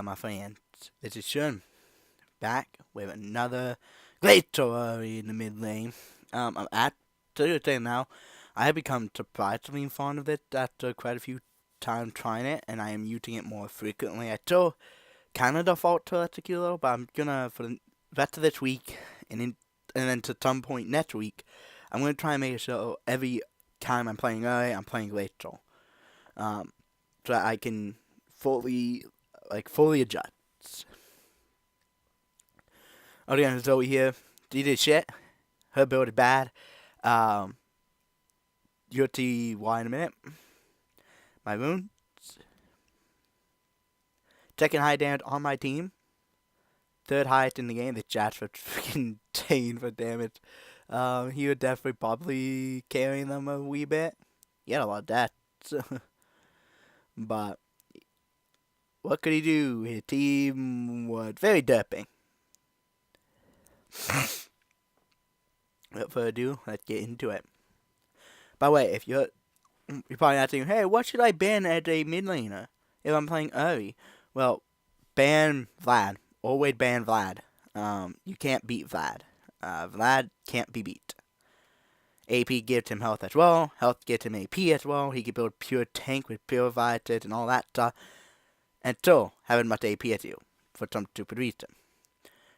My friends. This is Shun, back with another Glacial Ahri in the mid lane. I'm at to say now, I have become surprisingly fond of it after quite a few times trying it, and I am using it more frequently. I still kind of default to Articuno, but I'm gonna, for the rest of this week, and then to some point next week, I'm gonna try and make it so every time I'm playing Ahri, I'm playing Glacial. Um, so that I can fully adjust. Again, Zoe here. She did shit. Her build is bad. Um, you'll see why in a minute. My moon. Second high damage on my team. Third highest in the game. The Jats for freaking insane for damage. He would definitely probably carry them a wee bit. He had a lot of deaths. But what could he do? His team was very derping. Without further ado, let's get into it. By the way, if you're probably asking, hey, what should I ban as a mid laner if I'm playing Ahri? Well, ban Vlad. Always ban Vlad. You can't beat Vlad. Vlad can't be beat. AP gives him health as well. Health gives him AP as well. He can build pure tank with pure vices and all that stuff. And still having much AP as you for some stupid reason.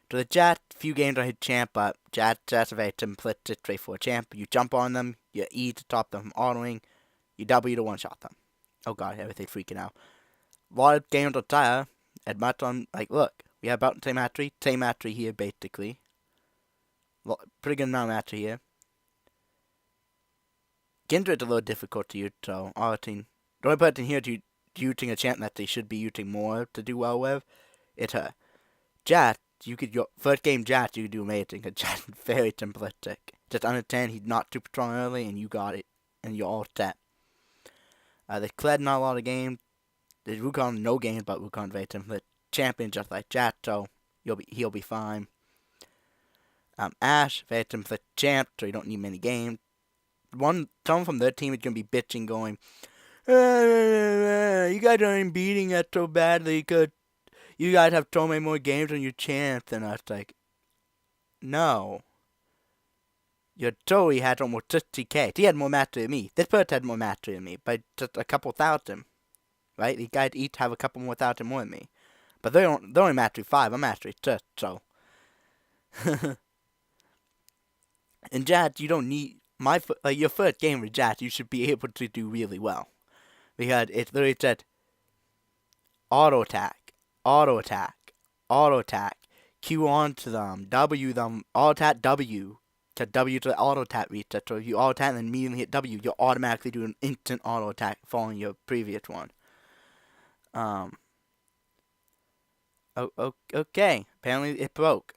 To the Jat, few games on his champ, but Jat's a very simplistic, straightforward champ. You jump on them, you E to stop them from autoing, you W to one-shot them. Oh god, everything's freaking out. A lot of games on Tire, and much on, look, we have about the same mastery here, basically. Pretty good amount of mastery here. Kindred's a little difficult to use, so the only person here to using a champ that they should be using more to do well with, it's her. Jat, your first game Jat, you could do amazing, because Jat's very simplistic. Just understand he's not super strong early, and you got it, and you're all set. There's Kled not a lot of games. There's Wukong no games, but Wukong's very simplistic. Champion just like Jat, so he'll be fine. Ash, very simplistic champ, so you don't need many games. Someone from their team is gonna be bitching, going, you guys aren't beating us so badly because you guys have so many more games on your champ than us. Like, no. Your Joey had almost 60k. He had more mastery than me. This person had more mastery than me by just a couple thousand. Right? These guys each have a couple more thousand more than me. But they're only mastery 5. I'm mastery 6, so. And Jad, you don't need your first game with Jad, you should be able to do really well. Because it's literally said auto attack, auto attack, auto attack, Q on to them, W them, auto attack W to W to auto attack reset. So if you auto attack and then immediately hit W, you'll automatically do an instant auto attack following your previous one. Okay. Apparently it broke.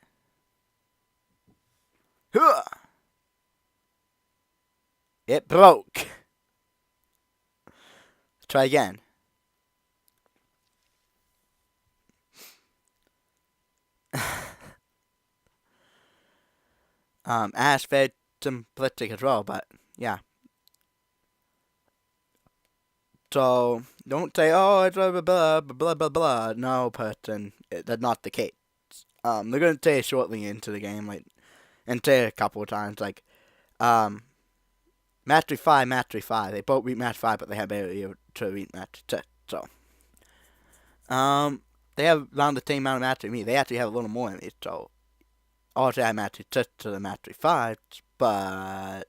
Huh! It broke. Let's try again. Ash fed simplistic as well, but yeah. So don't say, oh, it's blah blah blah blah blah blah. No, person, that's not the case. They're gonna say it shortly into the game, and say it a couple of times, Mastery 5, Mastery 5. They both reach Mastery 5, but they have ability to reach Mastery 6. So, they have around the same amount of Mastery as me. They actually have a little more than me, so also I have Mastery 6 to the Mastery 5, but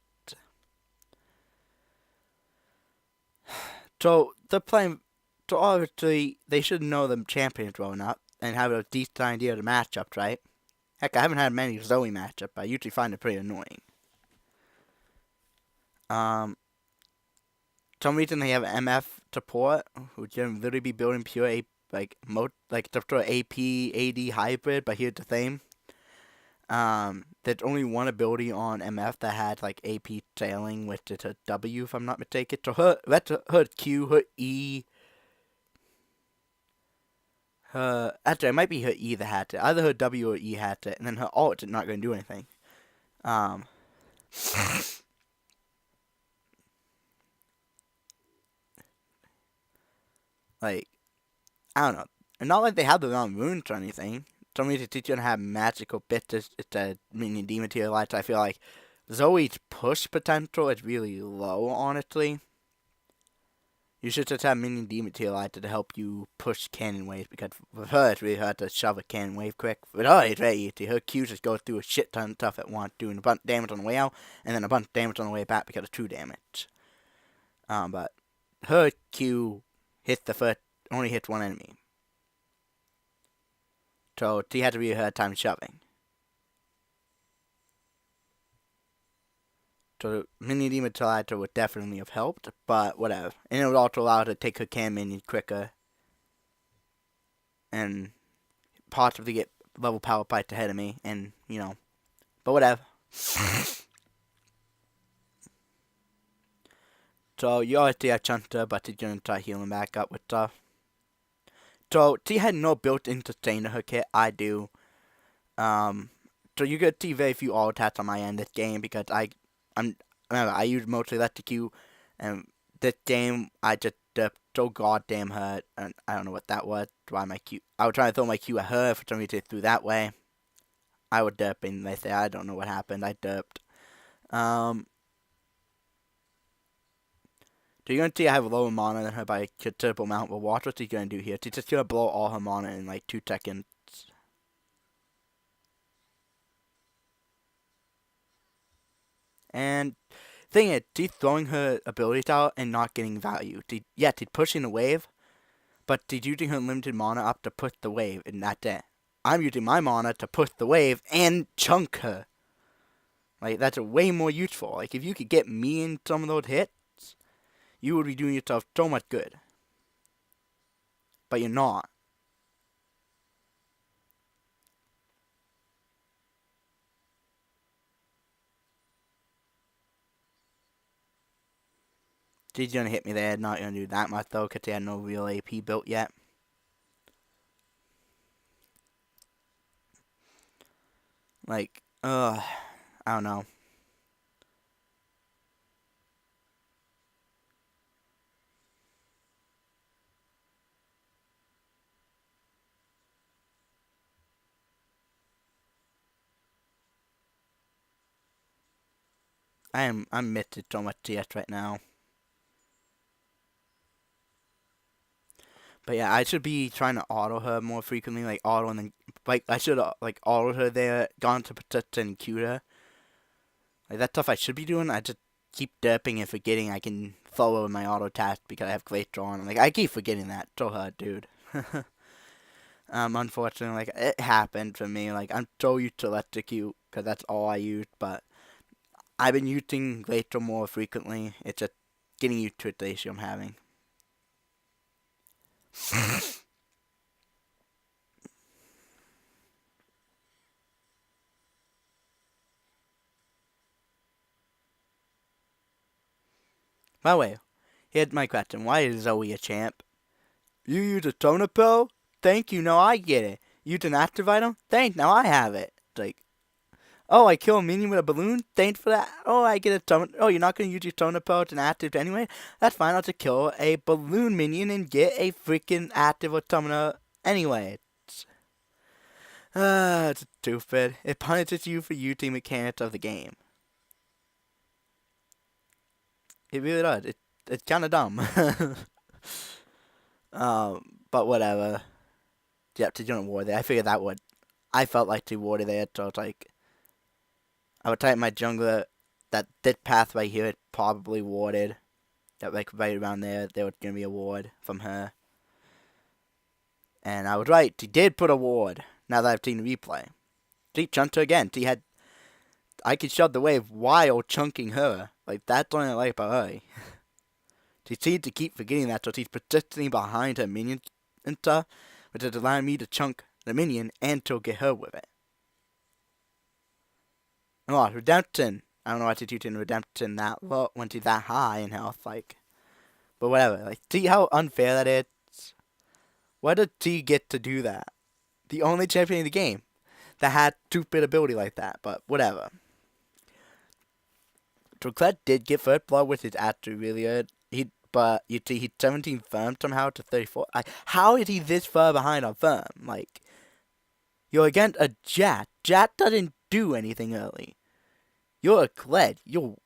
so they're playing. So obviously they should know the champions well enough and have a decent idea of the matchups, right? Heck, I haven't had many Zoe matchups, but I usually find it pretty annoying. Some reason they have MF support, who can literally be building pure the sort of AP AD hybrid, but here's the thing. There's only one ability on MF that had AP sailing, which is a W if I'm not mistaken. So her Q, her E, actually it might be her E that had it. Either her W or E had it, and then her ult is not going to do anything. I don't know. And not like they have the wrong runes or anything. Told me to teach you how to have magical bits. It's a minion dematerialized. I feel like Zoe's push potential is really low, honestly. You should just have minion dematerialized to help you push cannon waves, because with her it's really hard to shove a cannon wave quick. With her it's very easy. Her Q just goes through a shit ton of stuff at once, doing a bunch of damage on the way out, and then a bunch of damage on the way back because of true damage. But her Q only hits one enemy. So she had to really hard time shoving. So mini dematerializer would definitely have helped, but whatever. And it would also allow her to take her cannon minions quicker. And possibly get level power fights ahead of me, and, but whatever. So, you always see I chunked her, but she's gonna try healing back up with stuff. So, she had no built-in sustain to her kit, I do. So you get to see very few auto attacks on my end this game, because remember, I use mostly electrocute, and this game, I just so goddamn hurt, and I don't know what that was. Why my Q? I was trying to throw my Q at her, for some reason it threw that way. I would derp, and they say I don't know what happened. I derped. So you're gonna see I have lower mana than her by a considerable amount. But watch what she's gonna do here. She's just gonna blow all her mana in like 2 seconds. And thing is, she's throwing her abilities out and not getting value. She's pushing the wave, but she's using her limited mana up to push the wave, and that's it. I'm using my mana to push the wave and chunk her. Like, that's way more useful. Like, if you could get me in some of those hits, you would be doing yourself so much good. But you're not. She's gonna hit me there. Not gonna do that much though, because they had no real AP built yet. Like, I don't know. I'm missing so much CS right now. But yeah, I should be trying to auto her more frequently, like auto and then I should like auto her there, gone to protect and cue her. Like that stuff I should be doing. I just keep derping and forgetting I can follow my auto task because I have Glacial on. Like I keep forgetting that. So hard, dude. Unfortunately, like it happened for me. Like I'm so used to electrocute because that's all I use. But I've been using Glacial more frequently. It's just getting used to the issue I'm having. By the way, here's my question. Why is Zoe a champ? You use a toner pill? Thank you, now I get it. Use an active item? Thanks, now I have it. It's like, oh, I kill a minion with a balloon? Thanks for that. Oh, I get a toner. Oh, you're not going to use your toner pill? It's an active anyway? That's fine, I'll just kill a balloon minion and get a freaking active or summoner anyway. It's stupid. It punishes you for using mechanics of the game. It really does. It's kind of dumb. But whatever. Yep, to join war there. I figured that would. I felt like to water there, so it's like I would type my jungler that this path right here is probably warded. That like right around there was gonna be a ward from her. And I was right, she did put a ward, now that I've seen the replay. She chunked her again. I could shove the wave while chunking her. Like that's what I like about her. She seems to keep forgetting that, so she's persistently behind her minions and stuff, which is allowing me to chunk the minion and to get her with it. Oh, Redemption. I don't know why she's using Redemption that low when she's that high in health, like. But whatever. Like, see how unfair that is? Why did she get to do that? The only champion in the game that had stupid ability like that, but whatever. Draclet did get first blood, which is actually really good. He but you see he's 17 firm somehow to 34. How is he this far behind on firm? Like, you're against a Jet. Jet doesn't do anything early. You're a Gled. You're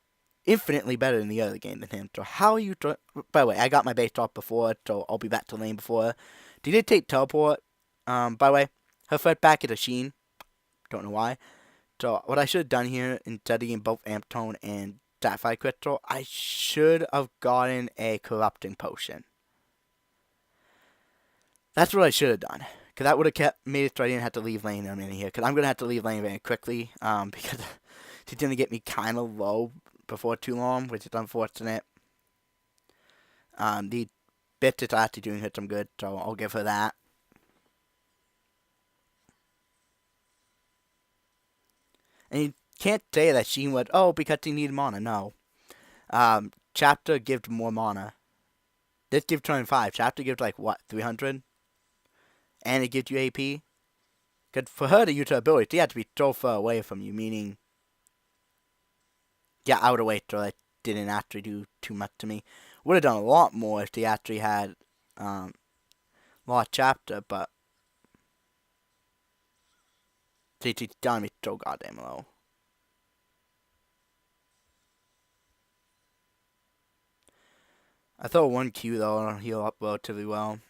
infinitely better in the early game than him. So how are you... By the way, I got my base off before, so I'll be back to lane before. Did he take teleport? By the way, her threat back is a Sheen. Don't know why. So what I should have done here, instead of getting both Amp Tone and Sapphire Crystal, I should have gotten a Corrupting Potion. That's what I should have done. Because that would have made it so I didn't have to leave lane in a minute here. Because I'm going to have to leave lane very quickly. Because she's going to get me kind of low before too long, which is unfortunate. The bit is actually doing her some good, so I'll give her that. And you can't say that she would, oh, because he needed mana. No. Chapter gives more mana. This gives 25. Chapter gives like, what, 300? And it gives you AP. Because for her to use her ability, she had to be so far away from you, meaning, yeah, out of way, so that didn't actually do too much to me. Would have done a lot more if she actually had Lost Chapter, but she's done me so goddamn low. I throw one Q though, and I'll heal up relatively well.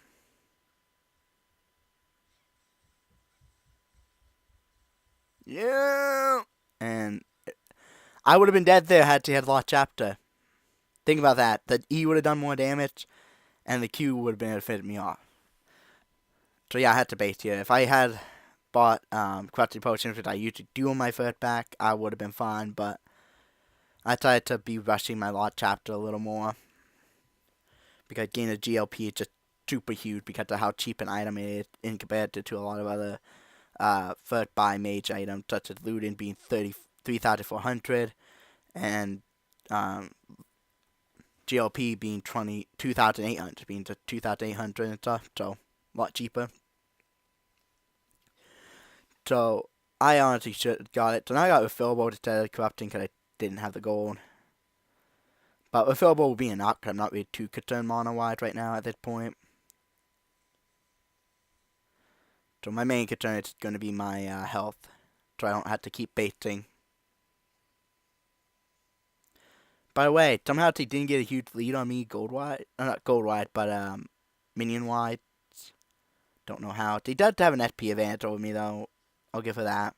Yeah! And I would have been dead there had she had Lost Chapter. Think about that. The E would have done more damage, and the Q would have been able to finish me off. So yeah, I had to base here. If I had bought Corrupting Potions, which I usually do on my first back, I would have been fine, but I tried to be rushing my Lost Chapter a little more. Because getting a GLP is just super huge because of how cheap an item it is in compared to a lot of other first buy mage items, such as Looting being 33,400 and GLP being 22,800, being just 2,800 and stuff, so a lot cheaper. So I honestly should have got it. So now I got refillable instead of corrupting because I didn't have the gold. But refillable will be enough because I'm not really too concerned mana-wise right now at this point. So my main concern is going to be my health, so I don't have to keep baiting. By the way, somehow they didn't get a huge lead on me gold-wise. Not gold-wise, but minion-wise. Don't know how. They does have an SP advantage over me, though. I'll give her that.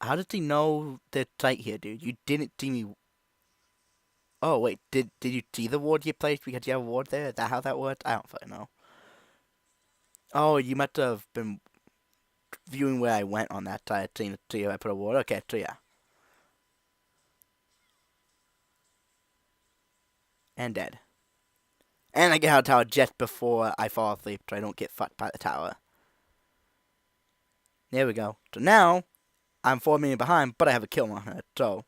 How did he know the site here, dude? You didn't see me. Oh, wait. Did you see the ward you placed because you have a ward there? Is that how that worked? I don't fucking know. Oh, you must have been viewing where I went on that side, seeing to see if I put a ward. Okay, so yeah. And dead. And I get out of the tower just before I fall asleep so I don't get fucked by the tower. There we go. So now, I'm 4 minutes behind, but I have a kill on her. So,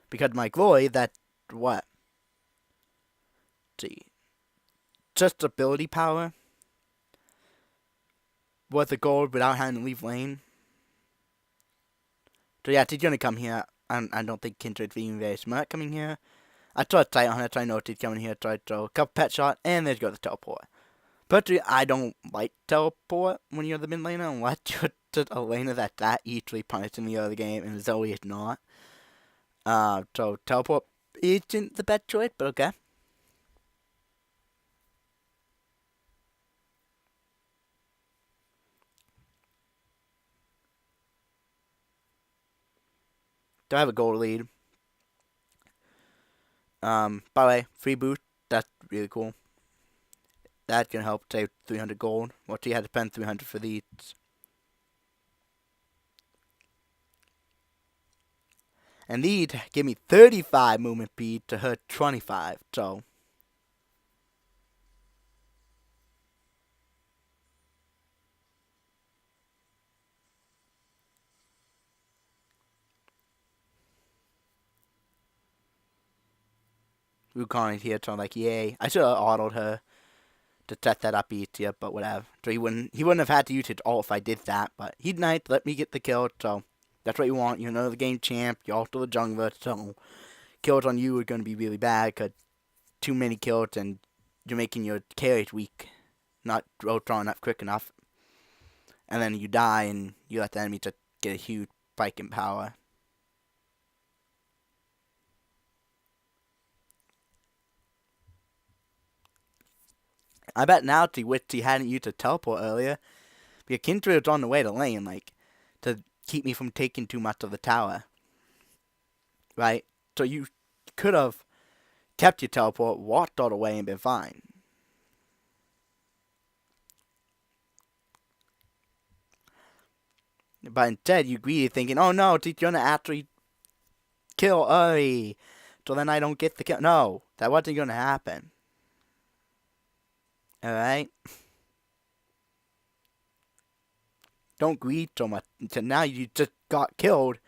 because of my glory, that's what? Let's see. Just ability power. Worth the gold without having to leave lane. So yeah, she's gonna come here. I don't think Kindred's being very smart coming here. I tried to tight on her, so I know she's coming here, tried to throw a couple pet shot, and there's go the teleport. But I don't like teleport when you're the mid laner, unless you're just a laner that's that easily punished in the other game, and Zoe is not. So teleport isn't the best choice, but okay. Do I have a gold lead? By the way, free boost, that's really cool. That can help save 300 gold. Well, she had to spend 300 for these. And these give me 35 movement speed to her 25, so. Wukong is here, so I'm like, yay. I should have autoed her to set that up easier, but whatever. So he wouldn't have had to use his ult if I did that, but he'd nice, let me get the kill, so That's what you want. You're another game champ. You're also the jungler, so kills on you are going to be really bad because too many kills and you're making your carries weak, not throwing up quick enough. And then you die and you let the enemy just get a huge spike in power. I bet now he wished he hadn't used a teleport earlier. Because Kindred was on the way to lane, like, to keep me from taking too much of the tower. Right? So you could have kept your teleport, walked all the way, and been fine. But instead, you greedy thinking, oh no, he's gonna actually kill Ahri. So then I don't get the kill. No, that wasn't gonna happen. Alright? Don't greed so much. Until now you just got killed,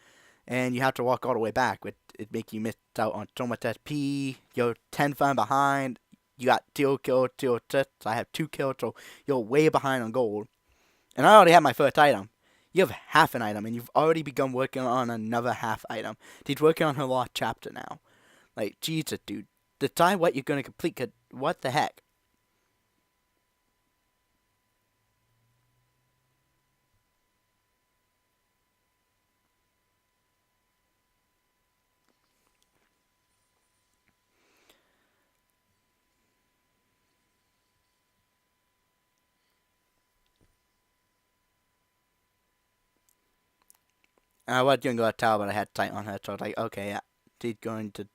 and you have to walk all the way back. It makes you miss out on so much SP. You're 10 farm behind. You got 0 kills, 0 assists. I have 2 kills, so you're way behind on gold. And I already have my first item. You have half an item, and you've already begun working on another half item. She's working on her lost chapter now. Like, Jesus, dude. Decide what you're going to complete. What the heck? I was going to go to tower, but I had sight on her, so I was like, okay, yeah. She's going to...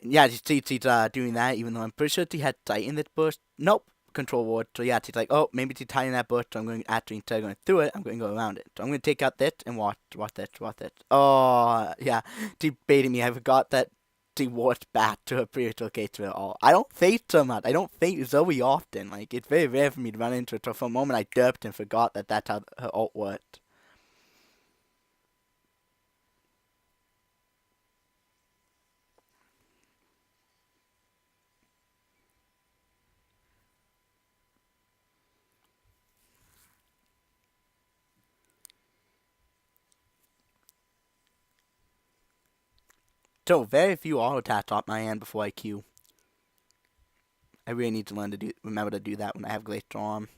Yeah, she's doing that, even though I'm pretty sure she had sight in this burst. Nope. Control ward. So yeah, she's like, oh, maybe she's tight in that burst, so I'm going to, actually, instead of going through it, I'm going to go around it. So I'm going to take out this and watch this. Oh, yeah. She baited me. I forgot that she walked back to her previous location at all. I don't face so much. I don't face Zoe often. Like, it's very rare for me to run into it. So for a moment, I derped and forgot that that's how her ult worked. So, very few auto attacks off my hand before I Q. I really need to remember to do that when I have Glacial on.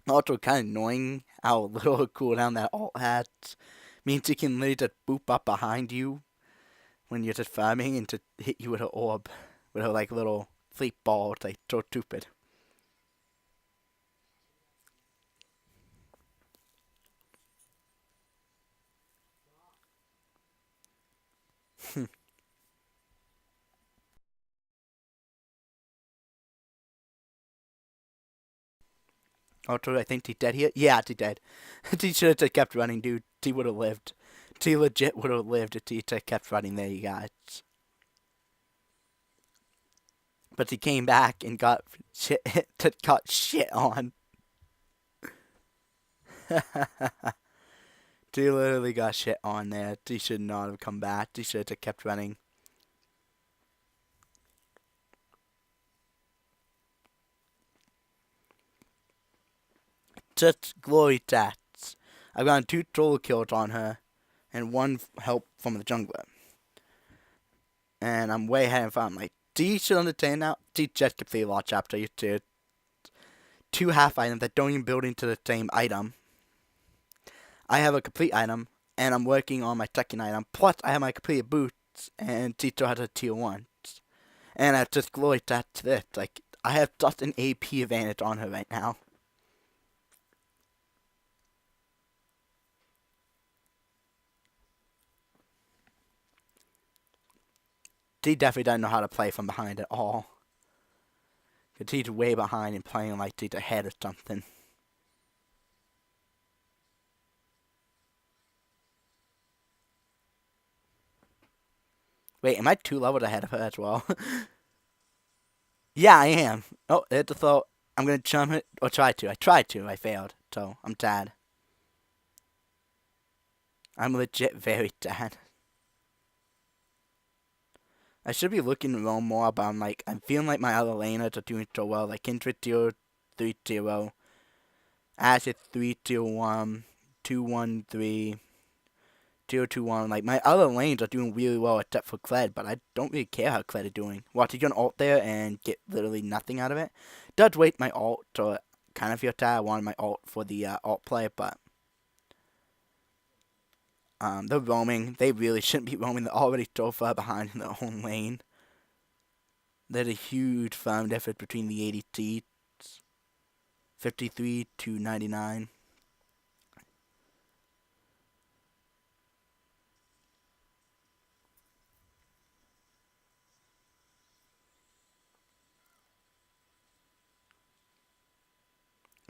Also, kind of annoying how little cooldown that ult has. Means it can literally just boop up behind you when you're just farming and to hit you with her orb. With her, like, little sleep ball. It's, like, so stupid. Also, I think she's dead here. Yeah, she's dead. She should have just kept running, dude. She would have lived. She legit would have lived if she just kept running there, you guys. But she came back and got shit on. She literally got shit on there. She should not have come back. She should have kept running. Just glory stats. I've gotten 2 solo kills on her and 1 help from the jungler. And I'm way ahead of farm. Like, she should understand now. She just completed a lot chapter. You did 2 half items that don't even build into the same item. I have a complete item, and I'm working on my second item. Plus, I have my completed boots, and she still has a tier 1. And I've just glory stats to this. Like, I have such an AP advantage on her right now. She definitely doesn't know how to play from behind at all. Because she's way behind and playing like she's ahead or something. Wait, am I 2 levels ahead of her as well? Yeah, I am. Oh, there's the throw. I'm going to jump it. Or try to. I tried to. I failed. So, I'm sad. I'm legit very sad. I should be looking to roam more, but I'm feeling like my other laners are doing so well. Like Kindred 0-3-0, Ash at 3-2-1, 2-1-3, 0-2-1. Like my other lanes are doing really well except for Kled, but I don't really care how Kled is doing. Watch, he's gonna ult there and get literally nothing out of it. Does wait my ult to kind of feel tired. I wanted my ult for the ult play, but they're roaming. They really shouldn't be roaming. They're already so far behind in their own lane. There's a huge farm difference between the ADCs. 53 to 99.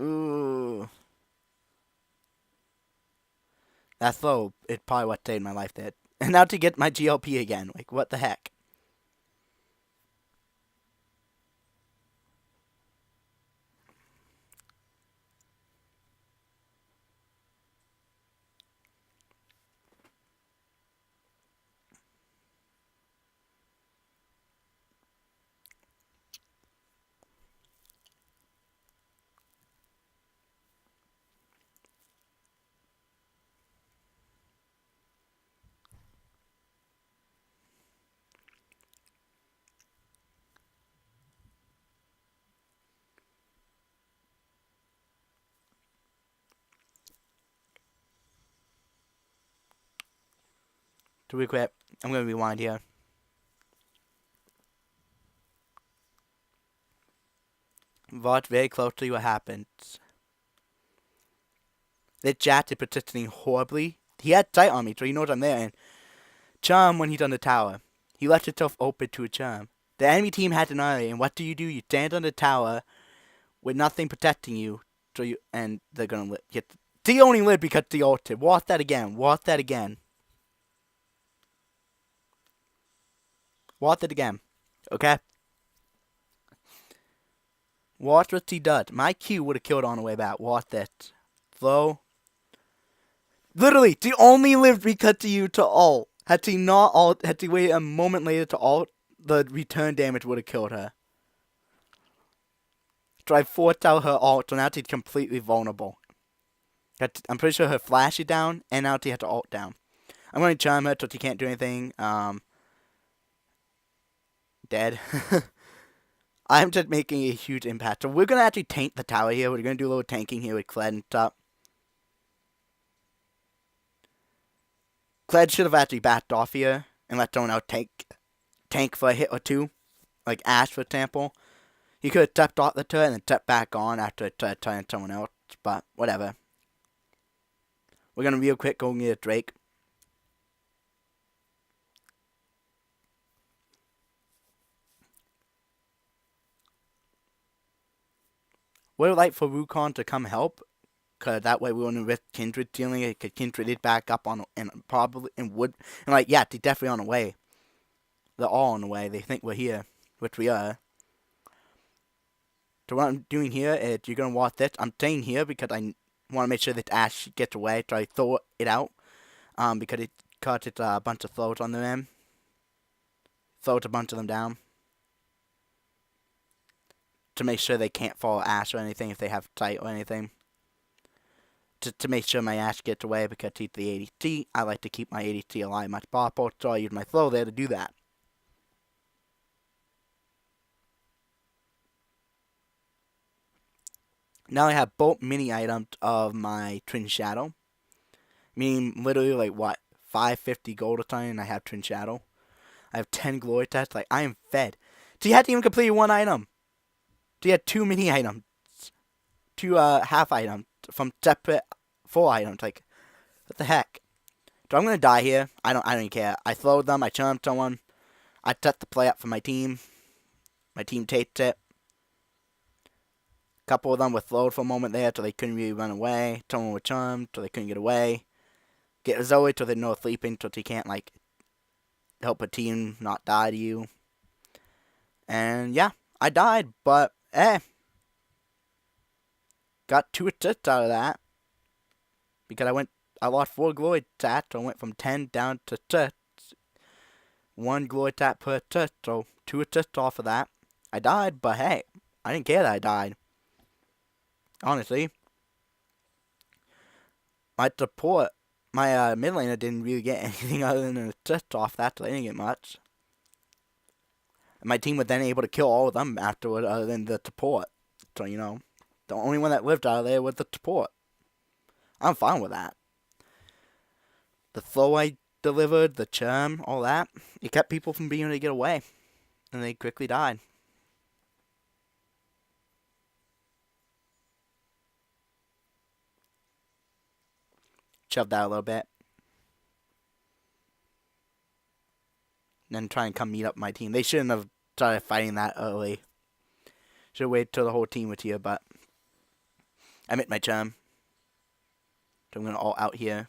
Ooh. That throw, it probably what saved my life there. And now to get my GLP again. Like, what the heck? To be quick, I'm going to rewind here. Watch very closely what happens. This Jack is protecting horribly. He had sight on me, so he knows I'm there. And Charm, when he's on the tower, he left himself open to a Charm. The enemy team had an area, and what do? You stand on the tower with nothing protecting you, and they're gonna get. He only lived because the ulted. Watch that again. Watch that again. Watch it again. Okay? Watch what he does. My Q would have killed on the way back. Watch that. Slow. Literally, he only lived because of you to ult. Had he not ult, had he waited a moment later to ult, the return damage would have killed her. So I forced out her ult, so now she's completely vulnerable. I'm pretty sure her flash is down, and now she has to ult down. I'm going to charm her so she can't do anything. Dead. I'm just making a huge impact. So we're going to actually tank the tower here. We're going to do a little tanking here with Kled and stuff. Kled should have actually backed off here and let someone else tank for a hit or two. Like Ash, for example. He could have stepped off the turret and then stepped back on after turning someone else. But whatever. We're going to real quick go get Drake. Would have liked for Wukong to come help. Because that way we wouldn't risk Kindred stealing it. Because Kindred is back up on, and probably, and would, and like, yeah, they're definitely on the way. They're all on the way. They think we're here, which we are. So what I'm doing here is, you're going to watch this. I'm staying here because I want to make sure that Ash gets away. So I throw it out. Because it causes a bunch of throws on their end. Throws a bunch of them down. To make sure they can't follow Ash or anything if they have sight or anything. To make sure my Ash gets away because he's the ADC. I like to keep my ADC alive much possible, so I use my throw there to do that. Now I have both mini items of my Twin Shadow. Meaning literally like what? 550 gold a ton and I have Twin Shadow. I have 10 glory tests. Like, I am fed. So you had to even complete one item. So you had 2 mini items. 2 half items from separate 4 items. Like, what the heck? So I'm gonna die here. I don't even care. I throwed them, I charmed someone. I set the play up for my team. My team takes it. A couple of them were throwed for a moment there so they couldn't really run away. Someone was charmed so they couldn't get away. Get Zoe so they know sleeping so she can't like help a team not die to you. And yeah, I died, but got 2 assists out of that. Because I lost 4 glory stats, so I went from 10 down to 6. One glory tap per assist, so 2 assists off of that. I died, but hey, I didn't care that I died. Honestly, my support, my mid laner didn't really get anything other than an assist off that, so they didn't get much. And my team was then able to kill all of them afterward, other than the support. So, you know, the only one that lived out of there was the support. I'm fine with that. The flow I delivered, the charm, all that, it kept people from being able to get away. And they quickly died. Shove that a little bit. And then try and come meet up my team. They shouldn't have started fighting that early. Should have waited till the whole team was here, but I met my charm. So I'm going to all out here.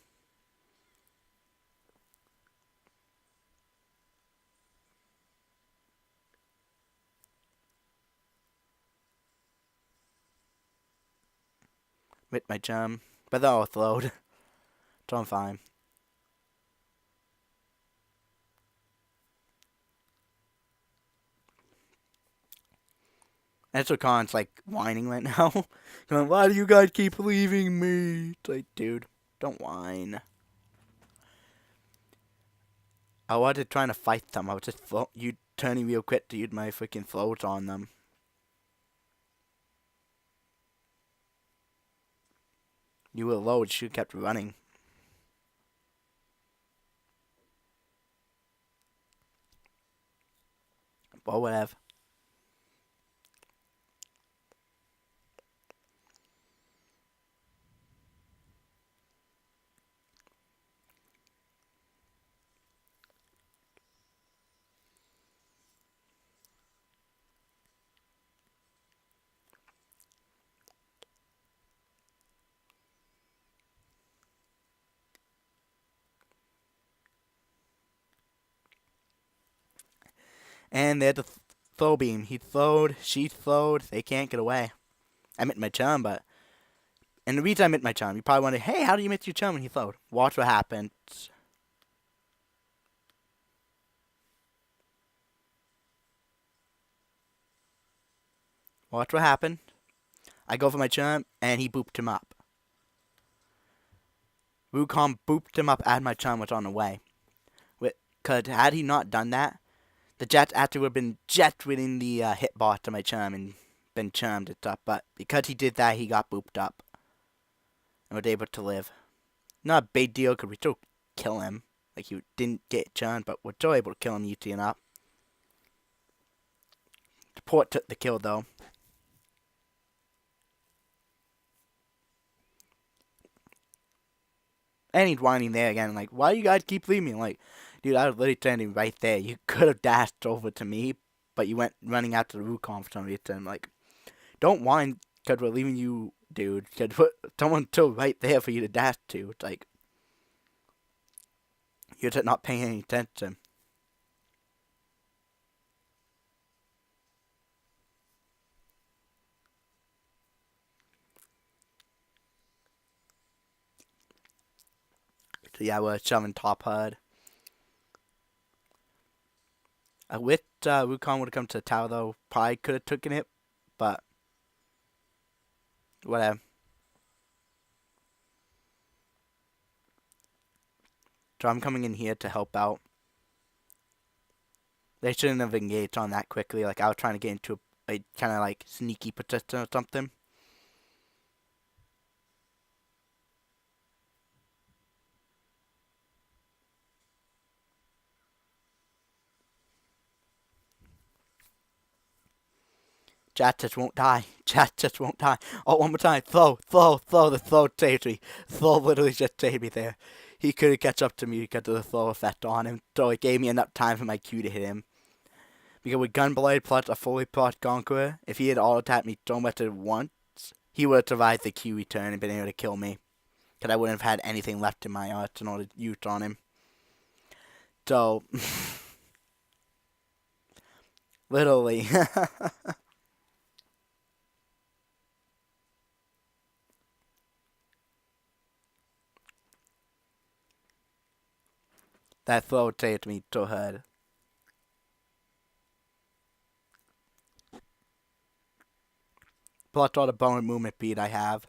With my charm. But they're all throwed. So I'm fine. And so Khan's like whining right now. Going, why do you guys keep leaving me? It's like, dude, don't whine. I wasn't trying to fight them. I was just you turning real quick to use my freaking floats on them. You were low, she kept running. But whatever. And there's the throw beam. He throwed, she throwed, they can't get away. I met my chum, but... And the reason I met my chum, you probably wonder, hey, how do you meet your chum when he throwed? Watch what happened. Watch what happened. I go for my chum, and he booped him up. Wukong booped him up as my chum was on the way. Because had he not done that, the Jets actually would have been jet within the hitbox to my chum and been chummed and stuff. But because he did that, he got booped up. And was able to live. Not a big deal because we still kill him. Like he didn't get chummed, but we're still able to kill him easy enough. The port took the kill though. And he's whining there again, like, why do you guys keep leaving me? Like, dude, I was literally standing right there. You could have dashed over to me, but you went running after the Wukong for some reason. Like, don't whine because we're leaving you, dude. Because someone's still right there for you to dash to. It's like, you're just not paying any attention. So yeah, we're shoving top HUD. I wish Wukong would have come to the tower though. Probably could have taken it, but whatever. So I'm coming in here to help out. They shouldn't have engaged on that quickly. Like I was trying to get into a kind of like sneaky position or something. Chat just won't die. Chat just won't die. Oh, one more time. Throw. The throw saved me. Throw literally just saved me there. He couldn't catch up to me because of the throw effect on him. So it gave me enough time for my Q to hit him. Because with Gunblade plus a fully plus Conqueror, if he had auto-tapped me so much at once, he would have survived the Q return and been able to kill me. Because I wouldn't have had anything left in my arsenal to use on him. So, literally. That throw saved me so hard. plus all the bone movement speed I have.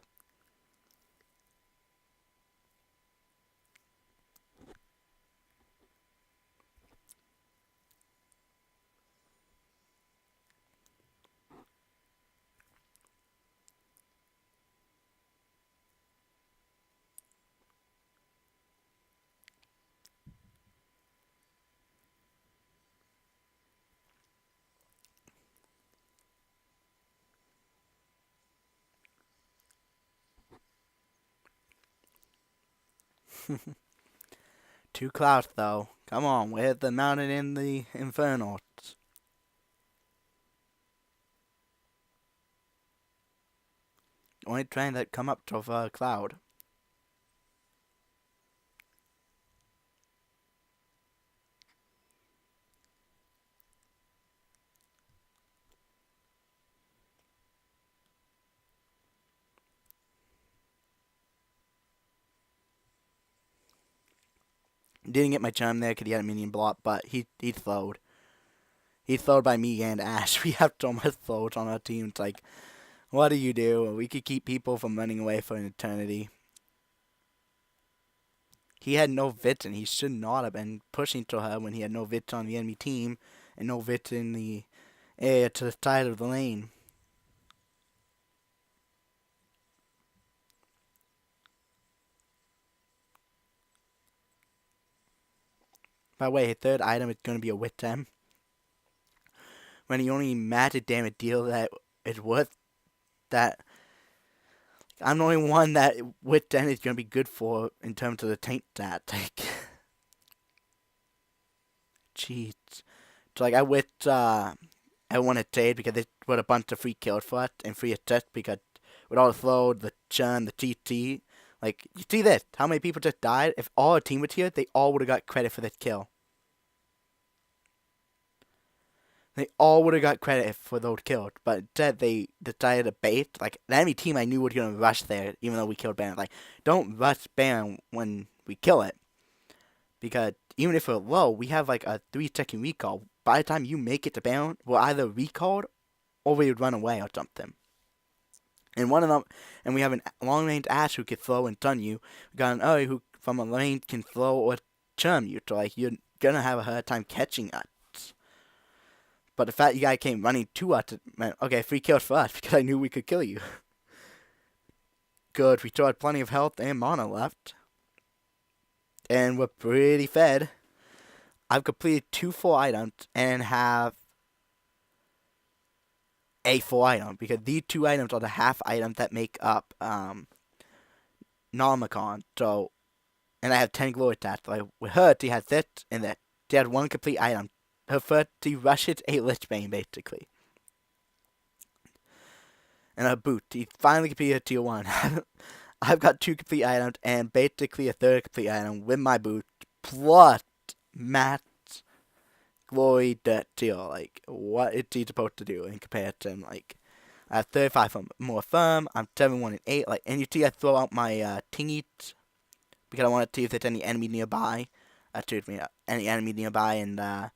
Two clouds though. Come on, where's the mountain in the inferno? Only train that come up to a cloud. Didn't get my charm there because he had a minion block, but he slowed. He's slowed by me and Ash. We have so much slows on our team. It's like, what do you do? We could keep people from running away for an eternity. He had no vits, and he should not have been pushing to her when he had no vits on the enemy team and no vits in the area to the side of the lane. By the way, his third item is going to be a wit gem. When he only magic damage deal that is worth that. I'm the only one that wit gem is going to be good for in terms of the taint stat. Like, jeez. So like I want to trade because it was a bunch of free kills for us and free assists because with all the flow, the Shun, the TT, like you see this, how many people just died? If all our team was here, they all would have got credit for this kill. They all would have got credit for those kills, but instead they decided to bait. Like the enemy team, I knew was gonna rush there, even though we killed Baron. Like, don't rush Baron when we kill it, because even if we're low, we have like a 3-second recall. By the time you make it to Baron, we're either recalled or we would run away or something. And one of them, and we have a long range Ash who can throw and stun you. We got an Ahri who from a lane can throw or charm you. So like you're gonna have a hard time catching us. But the fact you guys came running to us meant, okay, 3 kills for us because I knew we could kill you. Good, we still had plenty of health and mana left. And we're pretty fed. I've completed 2 full items and have a full item because these 2 items are the half items that make up Nomicon. So, and I have 10 glory stats. Like with her, she has this and that. She had 1 complete item. Her first, she rushes a Lich Bane basically. And her boot, he finally completed a tier 1. I've got 2 complete items and basically a 3rd complete item with my boot plus Matt's glory dirt tier. Like, what is he supposed to do in comparison? Like, I have 35 more firm. I'm 7-1 and 8. Like, and you see, I throw out my tingies because I want to see if there's any enemy nearby. Excuse me, any enemy nearby, and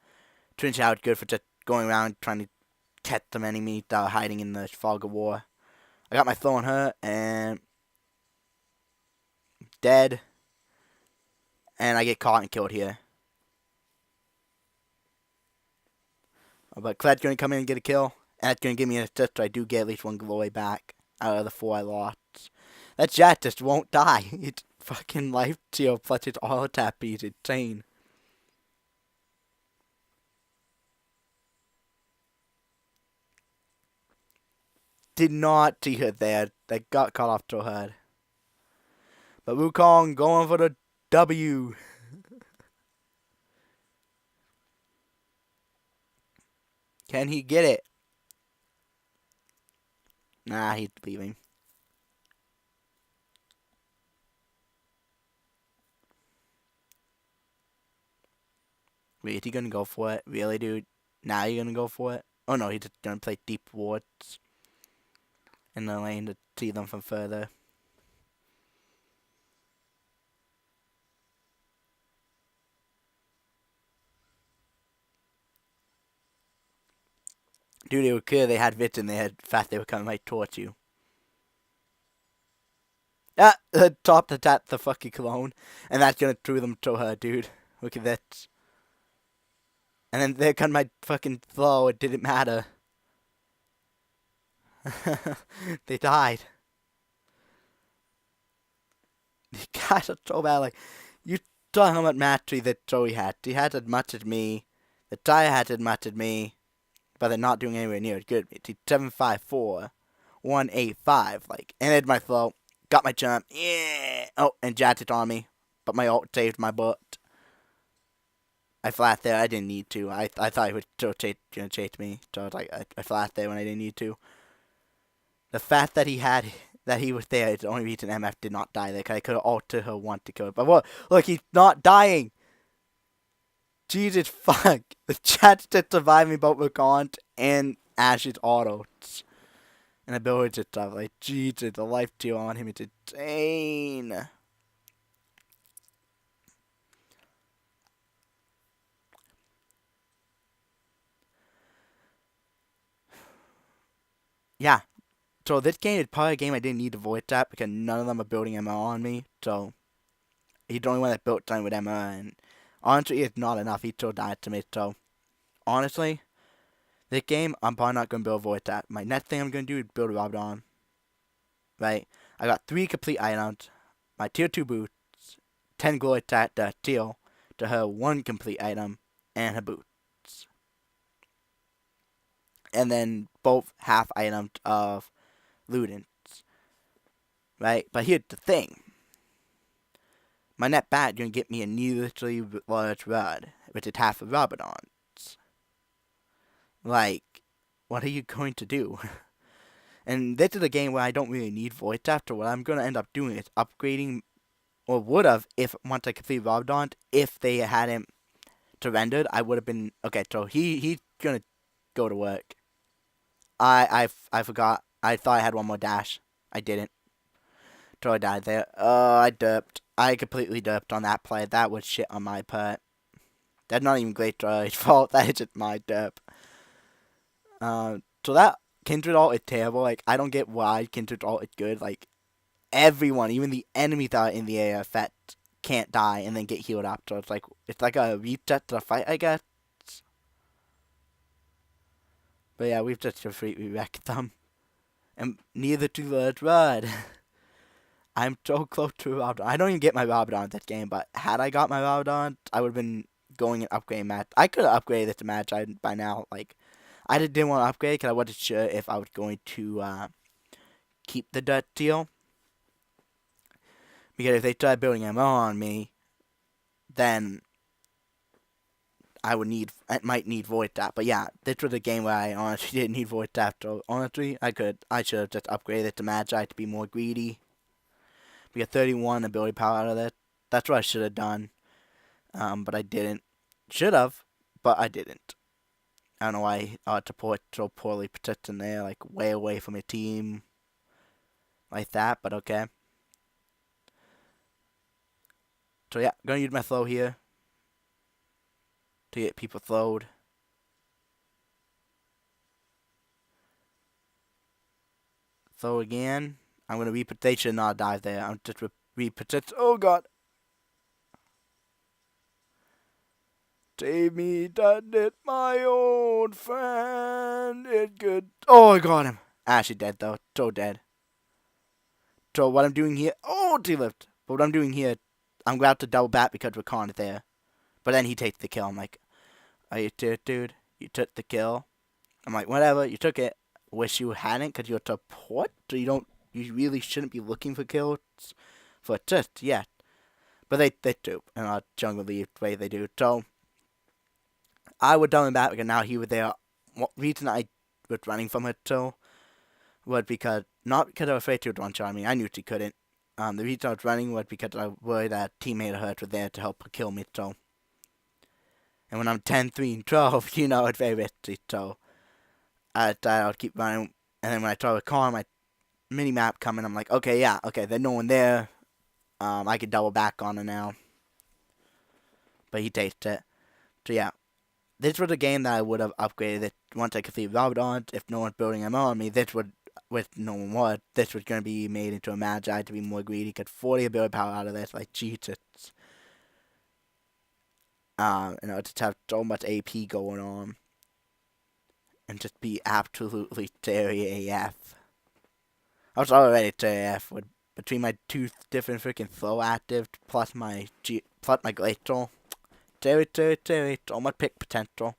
turns out good for just going around trying to catch some enemies that are hiding in the fog of war. I got my throw on her and dead, and I get caught and killed here. But Clad's going to come in and get a kill, and that's going to give me an assist, so I do get at least 1 glory back out of the 4 I lost. That Jet just won't die. It's fucking life steal plus its auto tap speed. It's insane. Did not see her there. They got caught off to her head. But Wukong going for the W. Can he get it? Nah, he's leaving. Wait, is he gonna go for it? Really, dude? Nah, you gonna go for it? Oh no, he's just gonna play deep wards in the lane to see them from further. Dude, it was clear they had wits in their head. In fact, they were coming right towards you. Ah, the top attack the fucking clone. And that's gonna throw them to her, dude. Look at that. And then there got my fucking throw. It didn't matter. They died. You guys are so bad. Like, you saw how much mastery that Joey had. He had as much as me. The Tire had as much as me. But they're not doing anywhere near as good. It's 754, 185. Like, ended my flow. Got my jump. Yeah. Oh, and jacked it on me. But my ult saved my butt. I flat there. I didn't need to. I thought he would gonna chase me. So I was like, I flat there when I didn't need to. The fact that he was there is the only reason MF did not die there. Cause I could have ulted her once to kill her. But what? Look, he's not dying. Jesus fuck. The chance to survive me both with Gaunt and Ash's autos. And abilities and stuff. Like, Jesus, the life steal on him is insane. Yeah. So this game is probably a game I didn't need to voice that because none of them are building MO on me. So he's the only one that built time with MO, and honestly, it's not enough. He still died to me. So honestly, this game I'm probably not gonna build voice that. My next thing I'm gonna do is build a Rabadon. Right? I got 3 complete items. My tier 2 boots, 10 glow attack to steal to her 1 complete item, and her boots. And then both half items of Ludens. Right? But here's the thing. My net bat gonna get me a needlessly large rod, which is half of Rabadon's. Like, what are you going to do? And this is a game where I don't really need voice after. What I'm gonna end up doing is upgrading, or would have if once I complete Rabadon. If they hadn't surrendered, I would have been okay. So he's gonna go to work. I forgot. I thought I had one more dash. I didn't. So I died there. I derped. I completely derped on that play. That was shit on my part. That's not even Glacial Ahri's fault. That is just my derp. So that Kindred ult is terrible. Like, I don't get why Kindred ult is good. Like, everyone, even the enemies that are in the area effect, can't die and then get healed up. So it's like a reset to the fight, I guess. But yeah, we've just completely wrecked them. And neither do the rod. I'm so close to Rabadon. I don't even get my Rabadon in this game, but had I got my Rabadon, I would have been going and upgrading match. I could have upgraded this to match by now. Like, I just didn't want to upgrade because I wasn't sure if I was going to keep the dirt deal. Because if they tried building MO on me, then I might need void tap. But yeah, this was a game where I honestly didn't need void tap. So honestly, I should have just upgraded it to Magi to be more greedy. We got 31 ability power out of that. That's what I should have done. But I didn't. Should have, but I didn't. I don't know why to put so poorly protected in there, like way away from a team like that, but okay. So yeah, gonna use my flow here to get people flowed. Flow again. I'm gonna they should not dive there. I'm just reprotect. Oh god. Save me, done it, my old friend. It's good. Oh, I got him. Actually dead though. So dead. So what I'm doing here. Oh, T-lift. But what I'm doing here, I'm glad to double bat because Rakan is there. But then he takes the kill. I'm like, are you dude? You took the kill. I'm like, whatever. You took it. Wish you hadn't because you're support. So you really shouldn't be looking for kills for just yet. But they do. And our jungle leave the way they do. So I would double back because now he was there. What reason I was running from it so was because not because I was afraid to one shot me. I knew she couldn't. The reason I was running was because I worried that a teammate of hers was there to help kill me. So, and when I'm 10, 3, and 12, you know it's very risky. So I thought I would keep running. And then when I saw the car, my mini map coming, I'm like, okay, yeah, okay, there's no one there. I could double back on it now. But he takes it. So yeah. this was a game that I would have upgraded it once I could see Robodons. If no one's building MO on me, this would, with no one was, this was going to be made into a Magi to be more greedy, get 40 ability power out of this, like Jesus. Just have so much AP going on. And just be absolutely Terry AF. I was already Terry AF with, between my two different freaking flow active plus my Glacial. Terry, so much pick potential.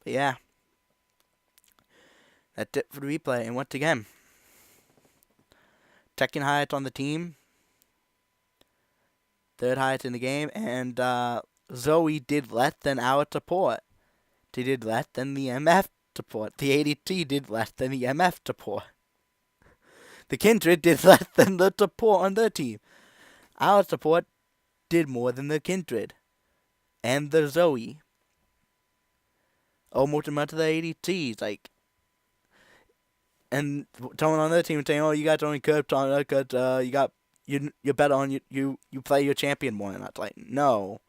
But yeah, that's it for the replay. And once again, second highest on the team, third highest in the game, and Zoe did less than our support. She did less than the MF support. The ADT did less than the MF support. The Kindred did less than the support on their team. Our support did more than the Kindred. And the Zoe. Almost as much of the ADTs, like. And someone on their team saying, "Oh, you guys only curbed on it because you're better on you play your champion more." And that's like, no,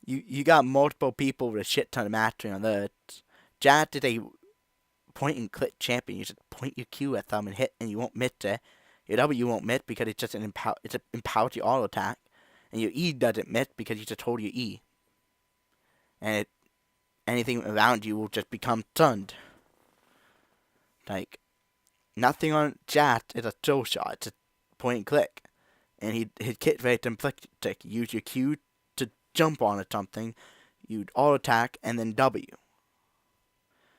you got multiple people with a shit ton of mastery on there. Jack is a point and click champion. You just point your Q at them and hit, and you won't miss it. Your W won't miss because it's just an empower to auto attack, and your E doesn't miss because you just hold your E, and anything around you will just become stunned. Like. Nothing on chat is a kill shot. It's a point and click. And his kit rate simplistic. Use your Q to jump on something. You'd auto attack and then W.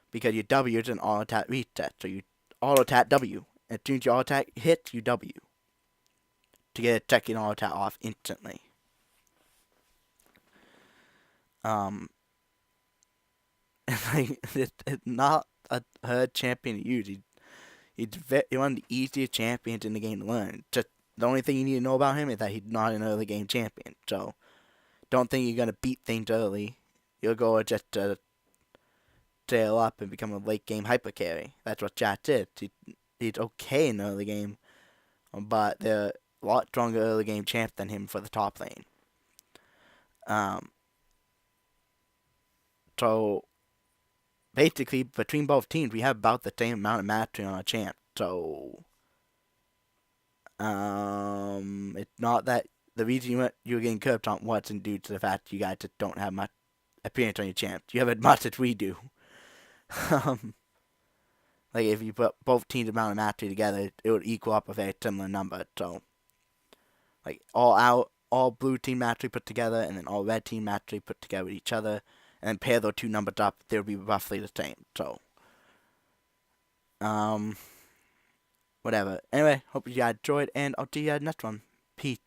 Because your W is an auto attack reset. So you auto attack W. And as soon as your auto attack hits, you W. To get a second auto attack off instantly. It's not a hard champion to use. He's one of the easiest champions in the game to learn. Just the only thing you need to know about him is that he's not an early game champion. So don't think you're gonna beat things early. You'll go just to tail up and become a late game hyper carry. That's what Jack is. He's okay in the early game, but they're a lot stronger early game champ than him for the top lane. So basically, between both teams, we have about the same amount of mastery on our champ. So, it's not that the reason you were getting curbed on wasn't due to the fact you guys just don't have much appearance on your champ. You have as much as we do. Like, if you put both teams' amount of mastery together, it would equal up a very similar number. So, like, all blue team mastery put together, and then all red team mastery put together with each other, and then pair those two numbers up, they would be roughly the same. So, whatever. Anyway, hope you guys enjoyed, and I'll see you guys next one. Peace.